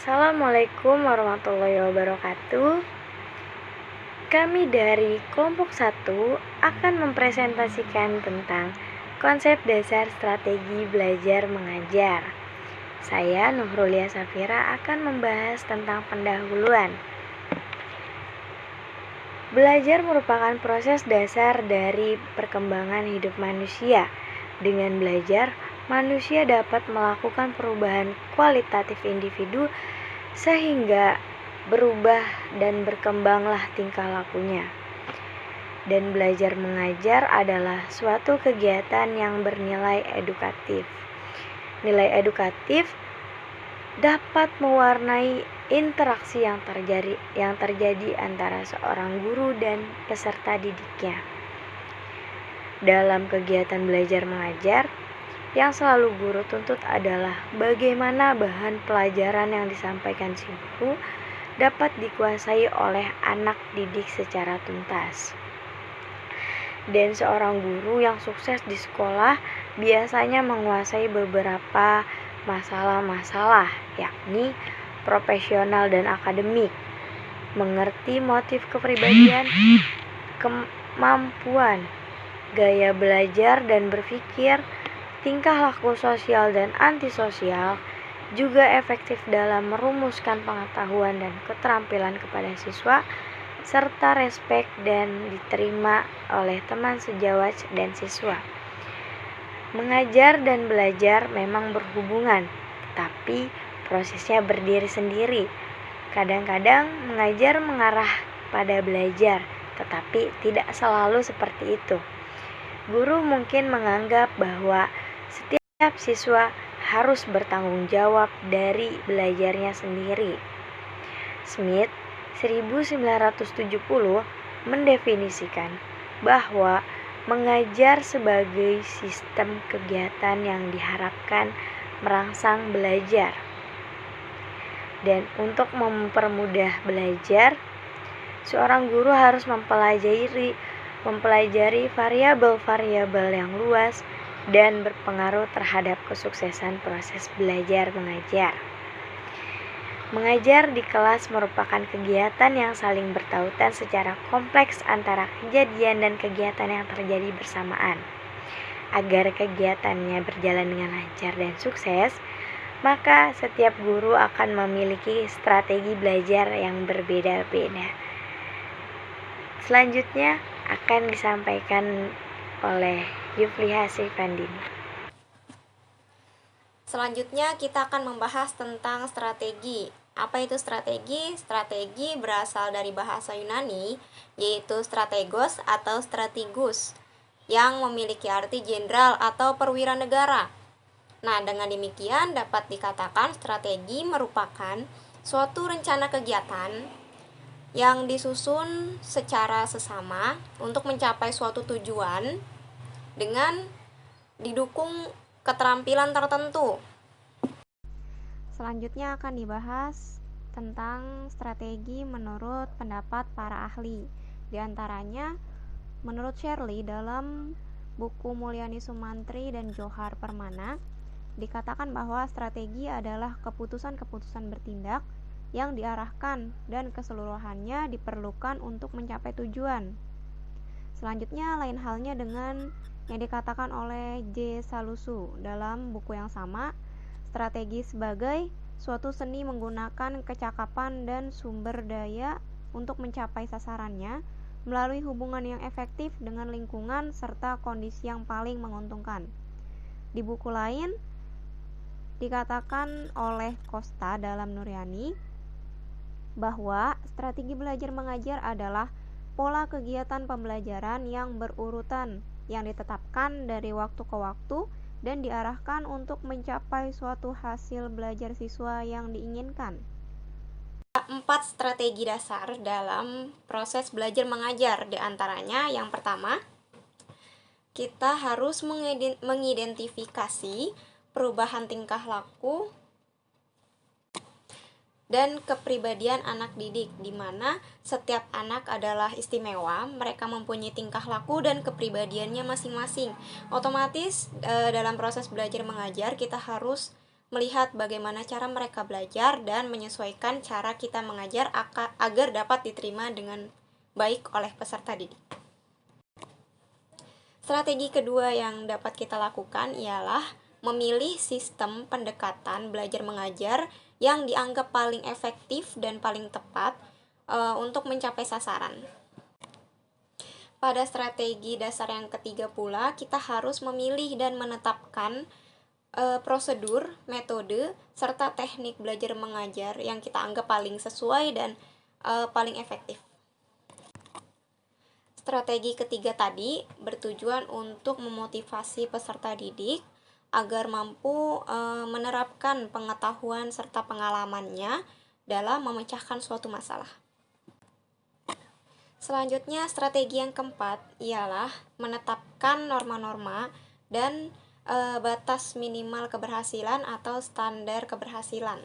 Assalamualaikum warahmatullahi wabarakatuh. Kami dari kelompok 1 akan mempresentasikan tentang konsep dasar strategi belajar mengajar. Saya Nuhrulia Safira akan membahas tentang pendahuluan. Belajar merupakan proses dasar dari perkembangan hidup manusia. Dengan belajar, manusia dapat melakukan perubahan kualitatif individu sehingga berubah dan berkembanglah tingkah lakunya. Dan belajar mengajar adalah suatu kegiatan yang bernilai edukatif. Nilai edukatif dapat mewarnai interaksi yang terjadi antara seorang guru dan peserta didiknya. Dalam kegiatan belajar mengajar, yang selalu guru tuntut adalah bagaimana bahan pelajaran yang disampaikan si guru dapat dikuasai oleh anak didik secara tuntas. Dan seorang guru yang sukses di sekolah biasanya menguasai beberapa masalah-masalah, yakni profesional dan akademik, mengerti motif kepribadian, kemampuan, gaya belajar dan berpikir, tingkah laku sosial dan antisosial, juga efektif dalam merumuskan pengetahuan dan keterampilan kepada siswa, serta respek dan diterima oleh teman sejawat dan siswa. Mengajar dan belajar memang berhubungan, tapi prosesnya berdiri sendiri. Kadang-kadang mengajar mengarah pada belajar, tetapi tidak selalu seperti itu. Guru mungkin menganggap bahwa setiap siswa harus bertanggung jawab dari belajarnya sendiri. Smith 1970 mendefinisikan bahwa mengajar sebagai sistem kegiatan yang diharapkan merangsang belajar. Dan untuk mempermudah belajar, seorang guru harus mempelajari variabel-variabel yang luas dan berpengaruh terhadap kesuksesan proses belajar mengajar. Mengajar di kelas merupakan kegiatan yang saling bertautan secara kompleks antara kejadian dan kegiatan yang terjadi bersamaan. Agar kegiatannya berjalan dengan lancar dan sukses, maka setiap guru akan memiliki strategi belajar yang berbeda-beda. Selanjutnya akan disampaikan oleh Yufliha Sifandini. Selanjutnya kita akan membahas tentang strategi. Apa itu strategi? Strategi berasal dari bahasa Yunani, yaitu strategos atau strategus, yang memiliki arti jenderal atau perwira negara. Nah, dengan demikian dapat dikatakan strategi merupakan suatu rencana kegiatan yang disusun secara sesama untuk mencapai suatu tujuan dengan didukung keterampilan tertentu. Selanjutnya akan dibahas tentang strategi menurut pendapat para ahli. Di antaranya, menurut Shirley dalam buku Mulyani Sumantri dan Johar Permana, dikatakan bahwa strategi adalah keputusan-keputusan bertindak yang diarahkan dan keseluruhannya diperlukan untuk mencapai tujuan. Selanjutnya, lain halnya dengan yang dikatakan oleh J. Salusu dalam buku yang sama, strategi sebagai suatu seni menggunakan kecakapan dan sumber daya untuk mencapai sasarannya melalui hubungan yang efektif dengan lingkungan serta kondisi yang paling menguntungkan. Di buku lain, dikatakan oleh Costa dalam Nuryani bahwa strategi belajar mengajar adalah pola kegiatan pembelajaran yang berurutan yang ditetapkan dari waktu ke waktu dan diarahkan untuk mencapai suatu hasil belajar siswa yang diinginkan. 4 strategi dasar dalam proses belajar mengajar. Di antaranya, yang pertama, kita harus mengidentifikasi perubahan tingkah laku dan kepribadian anak didik, di mana setiap anak adalah istimewa, mereka mempunyai tingkah laku dan kepribadiannya masing-masing. Otomatis dalam proses belajar mengajar kita harus melihat bagaimana cara mereka belajar dan menyesuaikan cara kita mengajar agar dapat diterima dengan baik oleh peserta didik. Strategi kedua yang dapat kita lakukan ialah memilih sistem pendekatan belajar mengajar yang dianggap paling efektif dan paling tepat untuk mencapai sasaran. Pada strategi dasar yang ketiga pula, kita harus memilih dan menetapkan prosedur, metode, serta teknik belajar mengajar yang kita anggap paling sesuai dan paling efektif. Strategi ketiga tadi bertujuan untuk memotivasi peserta didik agar mampu menerapkan pengetahuan serta pengalamannya dalam memecahkan suatu masalah. Selanjutnya, strategi yang keempat ialah menetapkan norma-norma dan batas minimal keberhasilan atau standar keberhasilan.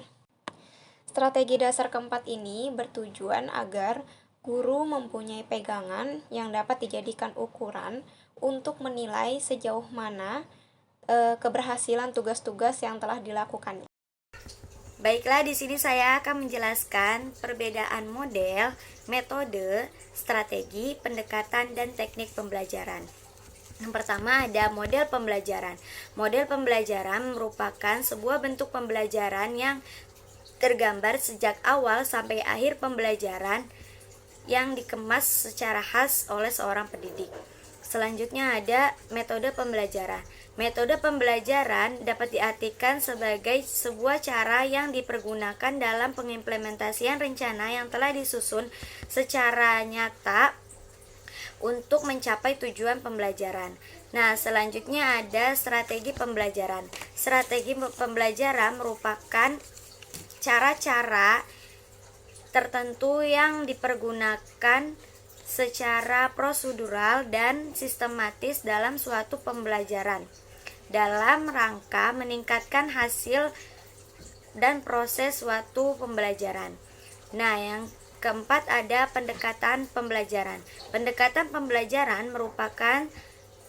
Strategi dasar keempat ini bertujuan agar guru mempunyai pegangan yang dapat dijadikan ukuran untuk menilai sejauh mana keberhasilan tugas-tugas yang telah dilakukannya. Baiklah, di sini saya akan menjelaskan perbedaan model, metode, strategi, pendekatan, dan teknik pembelajaran. Yang pertama ada model pembelajaran. Model pembelajaran merupakan sebuah bentuk pembelajaran yang tergambar sejak awal sampai akhir pembelajaran yang dikemas secara khas oleh seorang pendidik. Selanjutnya ada metode pembelajaran. Metode pembelajaran dapat diartikan sebagai sebuah cara yang dipergunakan dalam pengimplementasian rencana yang telah disusun secara nyata untuk mencapai tujuan pembelajaran. Nah, selanjutnya ada strategi pembelajaran. Strategi pembelajaran merupakan cara-cara tertentu yang dipergunakan secara prosedural dan sistematis dalam suatu pembelajaran dalam rangka meningkatkan hasil dan proses suatu pembelajaran. Nah, yang keempat ada pendekatan pembelajaran. Pendekatan pembelajaran merupakan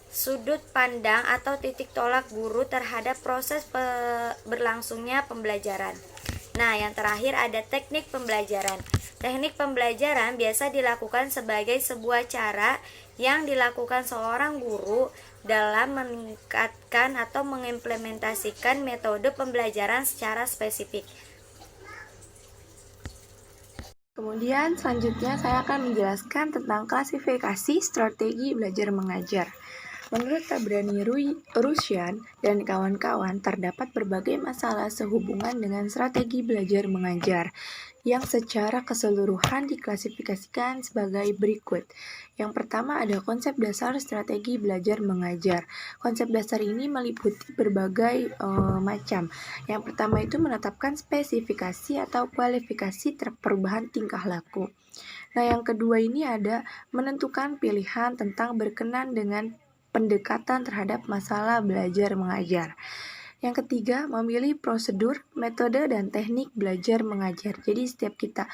sudut pandang atau titik tolak guru terhadap proses berlangsungnya pembelajaran. Nah, yang terakhir ada teknik pembelajaran. Teknik pembelajaran biasa dilakukan sebagai sebuah cara yang dilakukan seorang guru dalam meningkatkan atau mengimplementasikan metode pembelajaran secara spesifik. Kemudian selanjutnya saya akan menjelaskan tentang klasifikasi strategi belajar mengajar. Menurut Tabrani Rusyan dan kawan-kawan, terdapat berbagai masalah sehubungan dengan strategi belajar mengajar yang secara keseluruhan diklasifikasikan sebagai berikut. Yang pertama ada konsep dasar strategi belajar mengajar. Konsep dasar ini meliputi berbagai macam. Yang pertama itu menetapkan spesifikasi atau kualifikasi perubahan tingkah laku. Nah, yang kedua ini ada menentukan pilihan tentang berkenan dengan pendekatan terhadap masalah belajar mengajar. Yang ketiga, memilih prosedur, metode, dan teknik belajar mengajar. Jadi setiap kita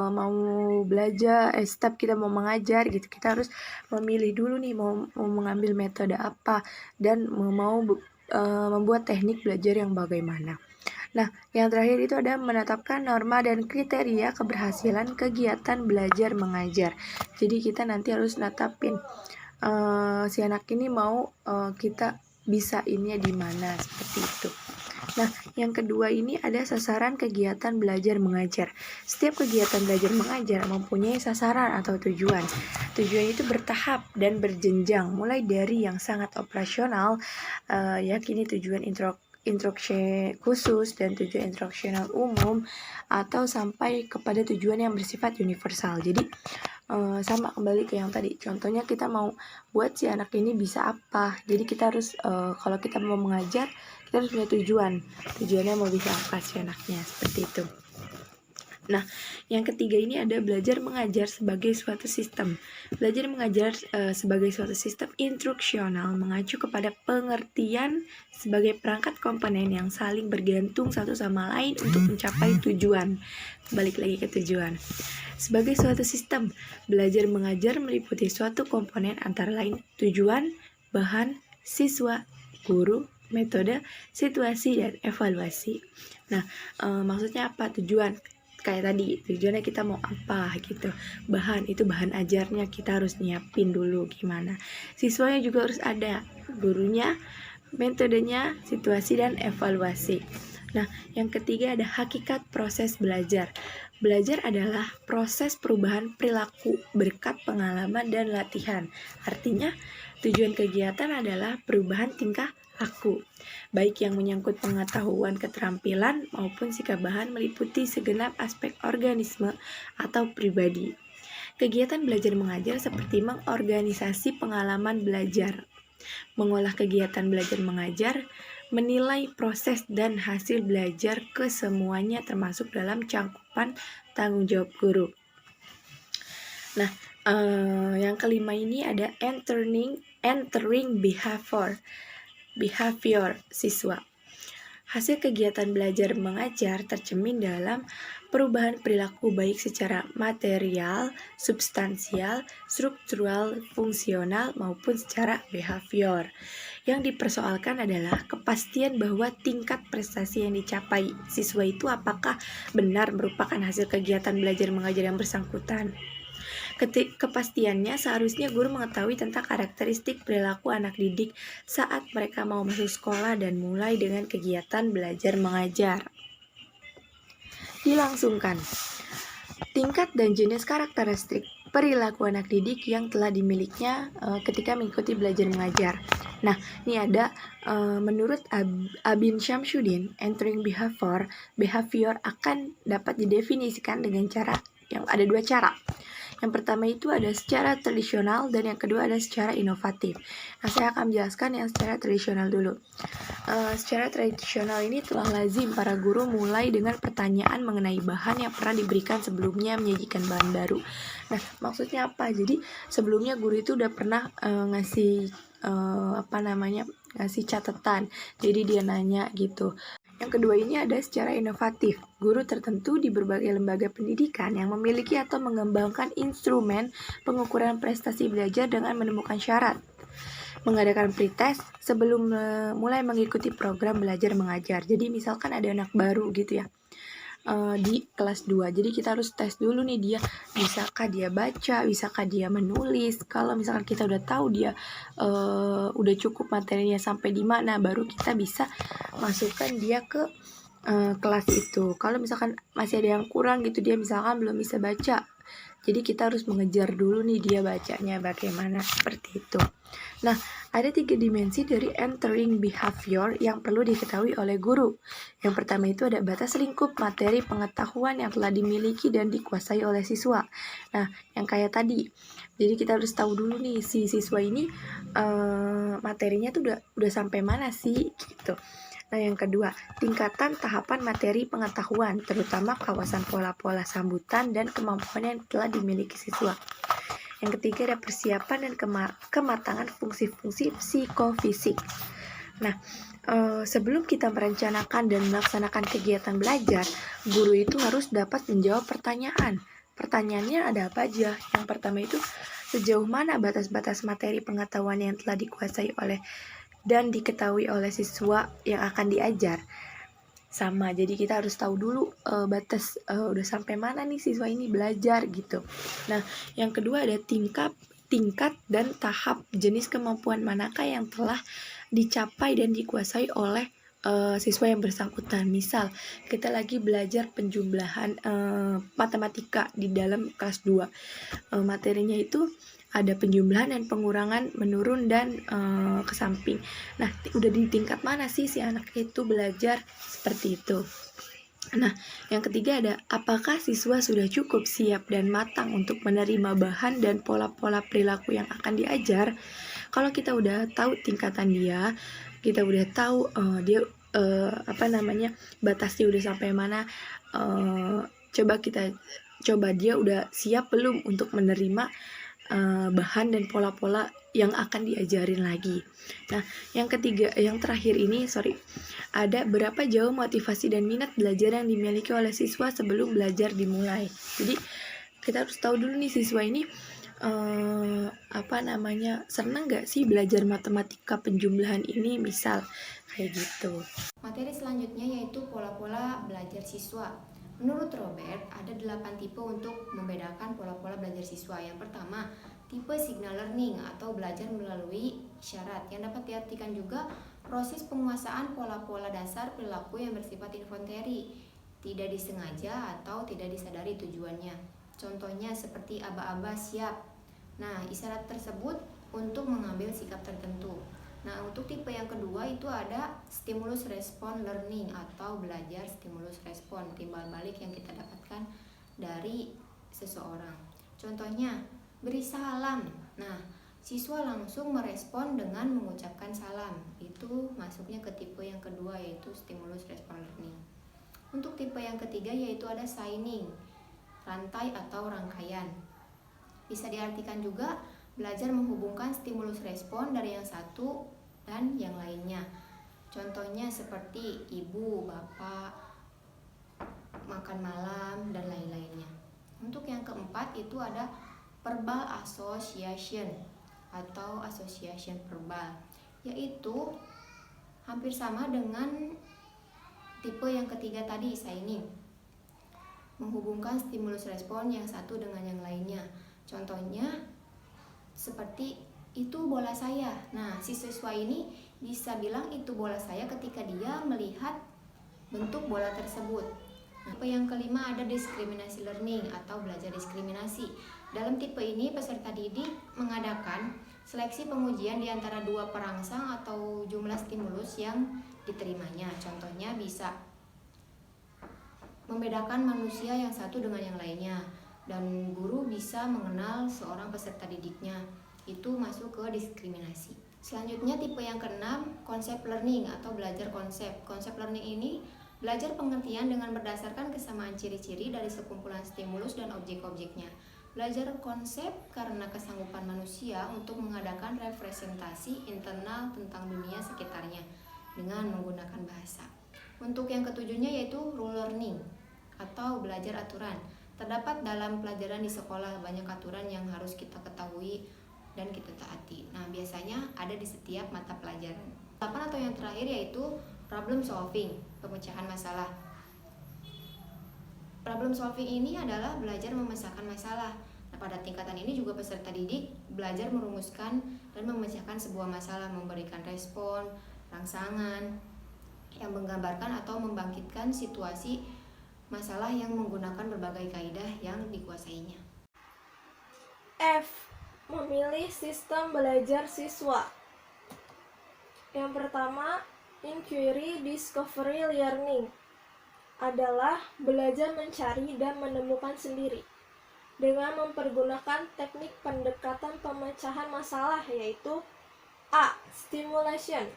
mau belajar, setiap kita mau mengajar gitu, kita harus memilih dulu nih mau mengambil metode apa dan mau membuat teknik belajar yang bagaimana. Nah, yang terakhir itu ada menetapkan norma dan kriteria keberhasilan kegiatan belajar mengajar. Jadi kita nanti harus netapin si anak ini mau kita bisa ini di mana, seperti itu. Nah, yang kedua ini ada sasaran kegiatan belajar mengajar. Setiap kegiatan belajar mengajar mempunyai sasaran atau tujuan. Tujuan itu bertahap dan berjenjang, mulai dari yang sangat operasional, yakni tujuan instruksi khusus dan tujuan instruksional umum, atau sampai kepada tujuan yang bersifat universal. Jadi sama kembali ke yang tadi, contohnya kita mau buat si anak ini bisa apa, jadi kita harus kalau kita mau mengajar kita harus punya tujuannya mau bisa apa si anaknya, seperti itu. Nah, yang ketiga ini ada belajar mengajar sebagai suatu sistem. Belajar mengajar sebagai suatu sistem instruksional mengacu kepada pengertian sebagai perangkat komponen yang saling bergantung satu sama lain untuk mencapai tujuan. Balik lagi ke tujuan. Sebagai suatu sistem, belajar mengajar meliputi suatu komponen antara lain tujuan, bahan, siswa, guru, metode, situasi, dan evaluasi. Nah, maksudnya apa? Tujuan kayak tadi, tujuannya kita mau apa gitu. Bahan itu bahan ajarnya kita harus nyiapin dulu gimana. Siswanya juga harus ada, gurunya, metodenya, situasi, dan evaluasi. Nah, yang ketiga ada hakikat proses belajar. Belajar adalah proses perubahan perilaku berkat pengalaman dan latihan. Artinya, tujuan kegiatan adalah perubahan tingkah laku, baik yang menyangkut pengetahuan, keterampilan, maupun sikap bahan meliputi segenap aspek organisme atau pribadi. Kegiatan belajar mengajar seperti mengorganisasi pengalaman belajar, mengolah kegiatan belajar mengajar, menilai proses dan hasil belajar kesemuanya termasuk dalam cangkupan tanggung jawab guru. Nah, yang kelima ini ada entering behavior siswa. Hasil kegiatan belajar mengajar tercermin dalam perubahan perilaku baik secara material, substansial, struktural, fungsional, maupun secara behavior. Yang dipersoalkan adalah kepastian bahwa tingkat prestasi yang dicapai siswa itu apakah benar merupakan hasil kegiatan belajar mengajar yang bersangkutan. Kepastiannya seharusnya guru mengetahui tentang karakteristik perilaku anak didik saat mereka mau masuk sekolah dan mulai dengan kegiatan belajar mengajar. Dilangsungkan. Tingkat dan jenis karakteristik perilaku anak didik yang telah dimilikinya ketika mengikuti belajar mengajar. Nah, ini ada menurut Abin Syamsuddin, entering behavior akan dapat didefinisikan dengan cara yang ada dua cara. Yang pertama itu ada secara tradisional dan yang kedua ada secara inovatif. Nah, saya akan menjelaskan yang secara tradisional dulu. Secara tradisional ini telah lazim para guru mulai dengan pertanyaan mengenai bahan yang pernah diberikan sebelumnya menyajikan bahan baru. Nah, maksudnya apa? Jadi sebelumnya guru itu udah pernah ngasih catatan. Jadi dia nanya gitu. Yang kedua ini ada secara inovatif. Guru tertentu di berbagai lembaga pendidikan yang memiliki atau mengembangkan instrumen pengukuran prestasi belajar dengan menemukan syarat mengadakan pretest sebelum mulai mengikuti program belajar mengajar. Jadi misalkan ada anak baru gitu ya di kelas 2. Jadi kita harus tes dulu nih dia bisakah dia baca, bisakah dia menulis. Kalau misalkan kita udah tahu dia udah cukup materinya sampai di mana, baru kita bisa masukkan dia ke kelas itu. Kalau misalkan masih ada yang kurang gitu, dia misalkan belum bisa baca, jadi kita harus mengejar dulu nih dia bacanya bagaimana, seperti itu. Nah, ada 3 dimensi dari entering behavior yang perlu diketahui oleh guru. Yang pertama itu ada batas lingkup materi pengetahuan yang telah dimiliki dan dikuasai oleh siswa. Nah, yang kayak tadi. Jadi kita harus tahu dulu nih si siswa ini materinya tuh udah sampai mana sih gitu. Nah, yang kedua, tingkatan tahapan materi pengetahuan, terutama kawasan pola-pola sambutan dan kemampuan yang telah dimiliki siswa. Yang ketiga ada persiapan dan kematangan fungsi-fungsi psikofisik. Nah, sebelum kita merencanakan dan melaksanakan kegiatan belajar, guru itu harus dapat menjawab pertanyaan. Pertanyaannya ada apa aja? Yang pertama itu, sejauh mana batas-batas materi pengetahuan yang telah dikuasai oleh dan diketahui oleh siswa yang akan diajar. Sama, jadi kita harus tahu dulu batas udah sampai mana nih siswa ini belajar gitu. Nah, yang kedua ada tingkat dan tahap jenis kemampuan manakah yang telah dicapai dan dikuasai oleh siswa yang bersangkutan. Misal, kita lagi belajar penjumlahan matematika di dalam kelas 2. Materinya itu ada penjumlahan dan pengurangan, menurun dan ke samping. Nah, udah di tingkat mana sih si anak itu belajar seperti itu. Nah, yang ketiga ada apakah siswa sudah cukup siap dan matang untuk menerima bahan dan pola-pola perilaku yang akan diajar. Kalau kita udah tahu tingkatan dia, kita udah tahu dia batasnya udah sampai mana, coba dia udah siap belum untuk menerima bahan dan pola-pola yang akan diajarin lagi. Nah, yang terakhir ini, ada berapa jauh motivasi dan minat belajar yang dimiliki oleh siswa sebelum belajar dimulai. Jadi kita harus tahu dulu nih siswa ini seneng nggak sih belajar matematika penjumlahan ini, misal kayak gitu. Materi selanjutnya yaitu pola-pola belajar siswa. Menurut Robert, ada 8 tipe untuk membedakan pola-pola belajar siswa. Yang pertama, tipe signal learning atau belajar melalui isyarat, yang dapat diartikan juga proses penguasaan pola-pola dasar perilaku yang bersifat involuntary, tidak disengaja atau tidak disadari tujuannya. Contohnya seperti aba-aba siap. Nah, isyarat tersebut untuk mengambil sikap tertentu. Nah, untuk tipe yang kedua itu ada stimulus respon learning atau belajar stimulus respon, timbal balik yang kita dapatkan dari seseorang. Contohnya, beri salam. Nah, siswa langsung merespon dengan mengucapkan salam. Itu masuknya ke tipe yang kedua, yaitu stimulus respon learning. Untuk tipe yang ketiga yaitu ada signing, rantai atau rangkaian. Bisa diartikan juga belajar menghubungkan stimulus respon dari yang satu dan yang lainnya. Contohnya seperti ibu, bapak, makan malam, dan lain-lainnya. Untuk yang keempat itu ada verbal association atau association verbal, yaitu hampir sama dengan tipe yang ketiga tadi, signing. Menghubungkan stimulus respon yang satu dengan yang lainnya. Contohnya seperti itu bola saya. Nah, si siswa ini bisa bilang itu bola saya ketika dia melihat bentuk bola tersebut. Nah, tipe yang kelima ada diskriminasi learning atau belajar diskriminasi. Dalam tipe ini peserta didik mengadakan seleksi pengujian di antara dua perangsang atau jumlah stimulus yang diterimanya. Contohnya bisa membedakan manusia yang satu dengan yang lainnya, dan guru bisa mengenal seorang peserta didiknya. Itu masuk ke diskriminasi. Selanjutnya tipe yang keenam, konsep learning atau belajar konsep. Konsep learning ini belajar pengertian dengan berdasarkan kesamaan ciri-ciri dari sekumpulan stimulus dan objek-objeknya. Belajar konsep karena kesanggupan manusia untuk mengadakan representasi internal tentang dunia sekitarnya dengan menggunakan bahasa. Untuk yang ketujuhnya yaitu rule learning atau belajar aturan. Terdapat dalam pelajaran di sekolah banyak aturan yang harus kita ketahui dan kita taati. Nah, biasanya ada di setiap mata pelajaran. 8 atau yang terakhir yaitu problem solving, pemecahan masalah. Problem solving ini adalah belajar memecahkan masalah. Nah, pada tingkatan ini juga peserta didik belajar merumuskan dan memecahkan sebuah masalah, memberikan respon, rangsangan yang menggambarkan atau membangkitkan situasi masalah yang menggunakan berbagai kaidah yang dikuasainya. F. Memilih sistem belajar siswa. Yang pertama, inquiry discovery learning adalah belajar mencari dan menemukan sendiri dengan mempergunakan teknik pendekatan pemecahan masalah, yaitu A. Stimulation,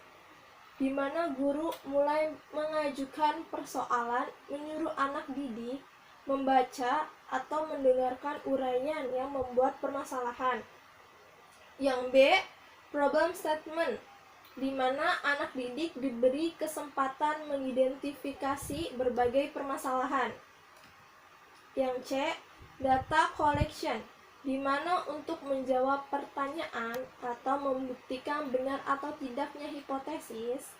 di mana guru mulai mengajukan persoalan, menyuruh anak didik membaca atau mendengarkan uraian yang membuat permasalahan. Yang B. Problem statement, di mana anak didik diberi kesempatan mengidentifikasi berbagai permasalahan. Yang C. Data collection, di mana untuk menjawab pertanyaan atau membuktikan benar atau tidaknya hipotesis,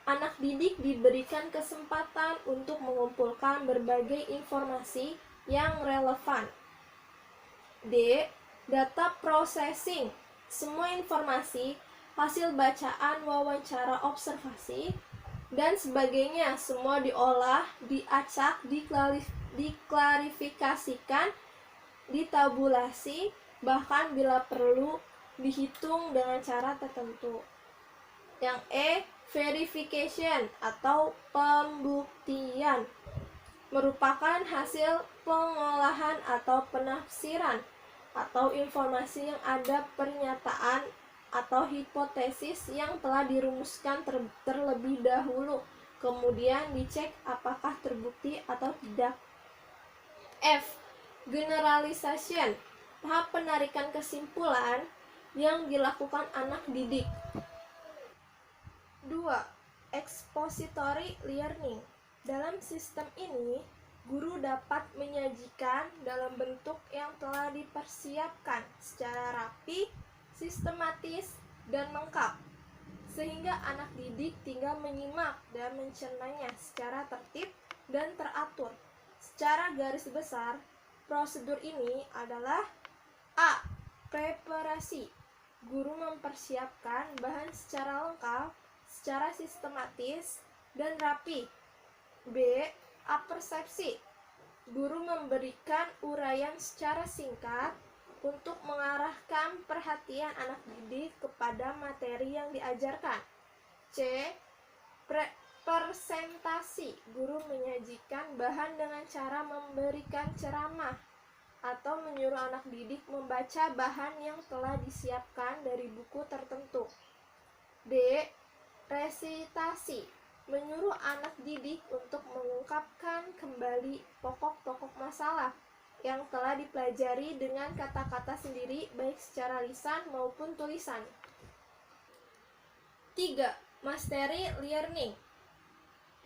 anak didik diberikan kesempatan untuk mengumpulkan berbagai informasi yang relevan. D. Data processing, semua informasi, hasil bacaan, wawancara, observasi, dan sebagainya semua diolah, diacak, diklarifikasikan, ditabulasi, bahkan bila perlu dihitung dengan cara tertentu. Yang E. Verification atau pembuktian, merupakan hasil pengolahan atau penafsiran atau informasi yang ada pernyataan atau hipotesis yang telah dirumuskan terlebih dahulu, kemudian dicek apakah terbukti atau tidak. F. Generalization, tahap penarikan kesimpulan yang dilakukan anak didik. 2. Expository learning. Dalam sistem ini, guru dapat menyajikan dalam bentuk yang telah dipersiapkan secara rapi, sistematis, dan lengkap, sehingga anak didik tinggal menyimak dan mencernanya secara tertib dan teratur. Secara garis besar, prosedur ini adalah: A. Preparasi. Guru mempersiapkan bahan secara lengkap, secara sistematis, dan rapi. B. Apersepsi. Guru memberikan uraian secara singkat untuk mengarahkan perhatian anak didik kepada materi yang diajarkan. C. Presentasi. Guru menyajikan bahan dengan cara memberikan ceramah atau menyuruh anak didik membaca bahan yang telah disiapkan dari buku tertentu. D. Resitasi. Menyuruh anak didik untuk mengungkapkan kembali pokok-pokok masalah yang telah dipelajari dengan kata-kata sendiri, baik secara lisan maupun tulisan. 3. Mastery learning.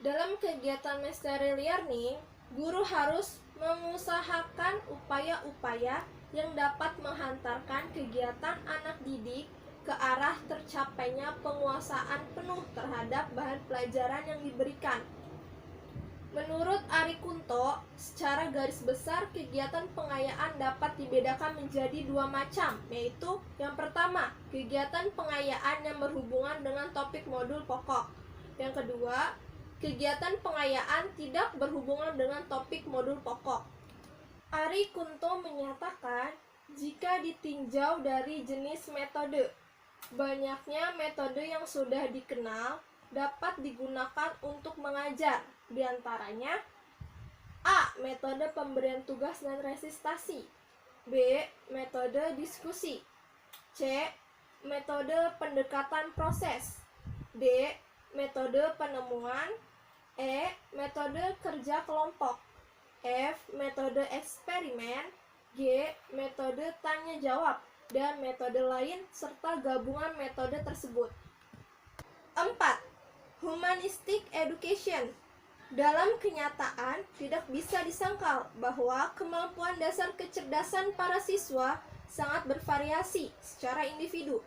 Dalam kegiatan mastery learning, guru harus mengusahakan upaya-upaya yang dapat menghantarkan kegiatan anak didik ke arah tercapainya penguasaan penuh terhadap bahan pelajaran yang diberikan. Menurut Ari Kunto, secara garis besar kegiatan pengayaan dapat dibedakan menjadi dua macam, yaitu yang pertama, kegiatan pengayaan yang berhubungan dengan topik modul pokok. Yang kedua, kegiatan pengayaan tidak berhubungan dengan topik modul pokok. Ari Kunto menyatakan, jika ditinjau dari jenis metode, banyaknya metode yang sudah dikenal dapat digunakan untuk mengajar. Di antaranya: A. Metode pemberian tugas dan resistasi. B. Metode diskusi. C. Metode pendekatan proses. D. Metode penemuan. E. Metode kerja kelompok. F. Metode eksperimen. G. Metode tanya jawab. Dan metode lain serta gabungan metode tersebut. 4. Humanistic education. Dalam kenyataan, tidak bisa disangkal bahwa kemampuan dasar kecerdasan para siswa sangat bervariasi secara individu.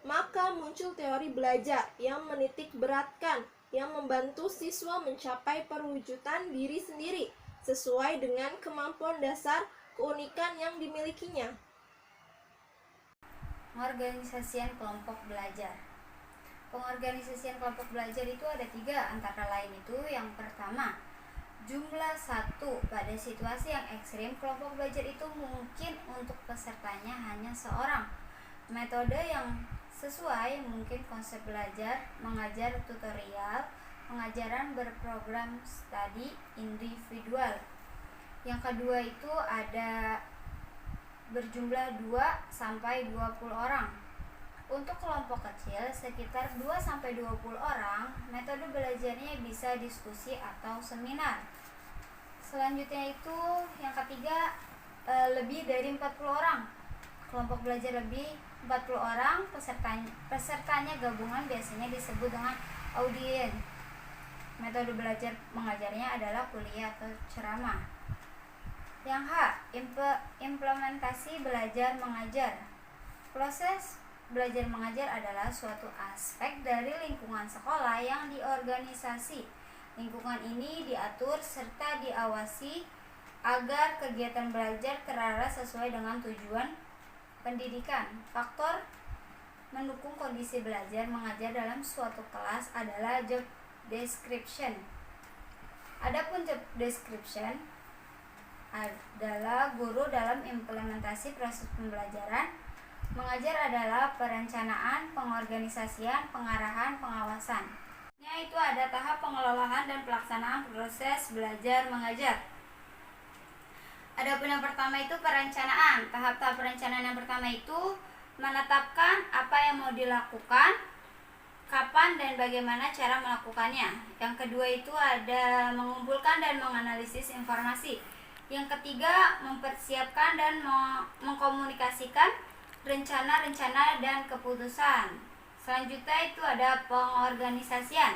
Maka muncul teori belajar yang menitik beratkan, yang membantu siswa mencapai perwujudan diri sendiri sesuai dengan kemampuan dasar keunikan yang dimilikinya. Pengorganisasian kelompok belajar. Pengorganisasian kelompok belajar itu ada 3, antara lain itu: yang pertama, jumlah 1. Pada situasi yang ekstrim, kelompok belajar itu mungkin untuk pesertanya hanya seorang. Metode yang sesuai mungkin konsep belajar, mengajar tutorial, pengajaran berprogram studi individual. Yang kedua itu ada berjumlah 2 sampai 20 orang. Untuk kelompok kecil sekitar 2 sampai 20 orang, metode belajarnya bisa diskusi atau seminar. Selanjutnya itu yang ketiga, lebih dari 40 orang. Kelompok belajar lebih 40 orang, pesertanya gabungan biasanya disebut dengan audien. Metode belajar mengajarnya adalah kuliah atau ceramah. Yang H, implementasi belajar mengajar. Proses belajar mengajar adalah suatu aspek dari lingkungan sekolah yang diorganisasi. Lingkungan ini diatur serta diawasi agar kegiatan belajar terarah sesuai dengan tujuan pendidikan. Faktor mendukung kondisi belajar mengajar dalam suatu kelas adalah job description. Adapun job description adalah guru dalam implementasi proses pembelajaran. Mengajar adalah perencanaan, pengorganisasian, pengarahan, pengawasan. Itu ada tahap pengelolaan dan pelaksanaan proses belajar mengajar. Adapun yang pertama itu perencanaan. Tahap-tahap perencanaan yang pertama itu menetapkan apa yang mau dilakukan, kapan dan bagaimana cara melakukannya. Yang kedua itu ada mengumpulkan dan menganalisis informasi. Yang ketiga, mempersiapkan dan mengkomunikasikan rencana-rencana dan keputusan. Selanjutnya itu ada pengorganisasian.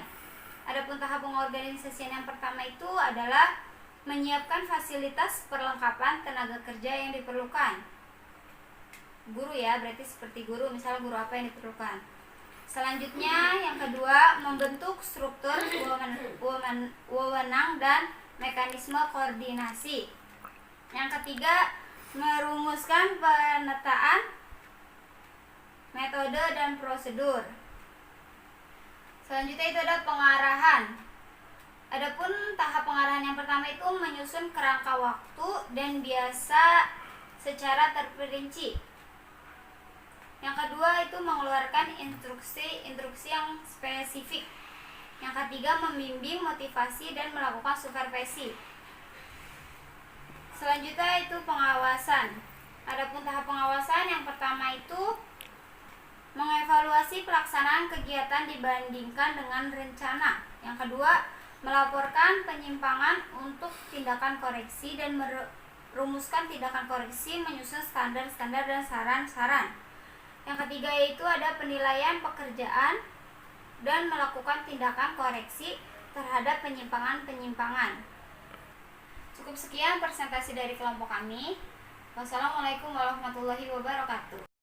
Adapun tahap pengorganisasian yang pertama itu adalah menyiapkan fasilitas perlengkapan tenaga kerja yang diperlukan. Guru ya, berarti seperti guru, misalnya guru apa yang diperlukan. Selanjutnya yang kedua, membentuk struktur wewenang dan mekanisme koordinasi. Yang ketiga, merumuskan penataan, metode dan prosedur. Selanjutnya itu ada pengarahan. Adapun tahap pengarahan yang pertama itu menyusun kerangka waktu dan biasa secara terperinci. Yang kedua itu mengeluarkan instruksi yang spesifik. Yang ketiga membimbing, motivasi, dan melakukan supervisi. Selanjutnya itu pengawasan. Adapun tahap pengawasan yang pertama itu mengevaluasi pelaksanaan kegiatan dibandingkan dengan rencana. Yang kedua, melaporkan penyimpangan untuk tindakan koreksi dan merumuskan tindakan koreksi, menyusun standar-standar dan saran-saran. Yang ketiga yaitu ada penilaian pekerjaan dan melakukan tindakan koreksi terhadap penyimpangan-penyimpangan. Cukup sekian presentasi dari kelompok kami. Wassalamualaikum warahmatullahi wabarakatuh.